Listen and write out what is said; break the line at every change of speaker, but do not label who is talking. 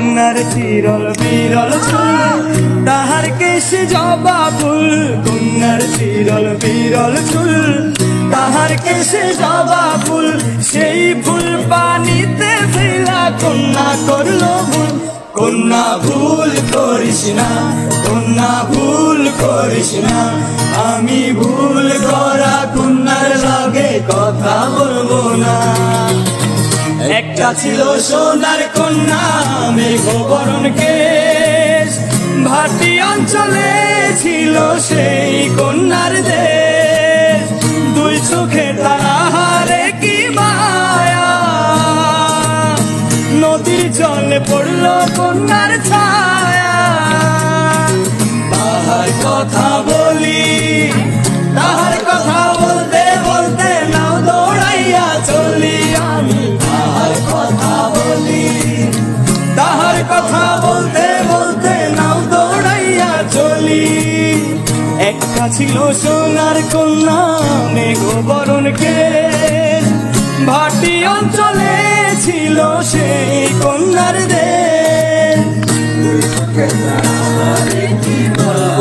কন্যার চিরল বিরল চুল, তাহার কেশে জবা ফুল। কন্যার চিরল বিরল চুল, তাহার কেশে জবা ফুল। সেই ফুল পানিতে ফেলা কন্যা করলো ভুল। কন্যা ভুল করিস না, কন্যা ভুল করিস না। আমি ভুল করা কন্যার লগে কথা বলবো না। একটা ছিল সোনার কন্যা মেঘবরণ কেশ, ভাটি অঞ্চলে ছিল সেই কন্যার দেশ। দুই চোখে তাহারে কি মায়া, নদীর জলে পড়লো কন্যার ছায়া। তাহার কথা বলি, তাহার কথা বলতে বলতে নাও দৌড়াইয়া চলি আমি। তাহার কথা বলি, তাহার কথা বলতে বলতে নাও দৌড়াইয়া চলি। একটা ছিল সোনার কন্যা মেঘবরণ কেশ, ভাটি অঞ্চলে ছিল সেই কন্যার দেশ।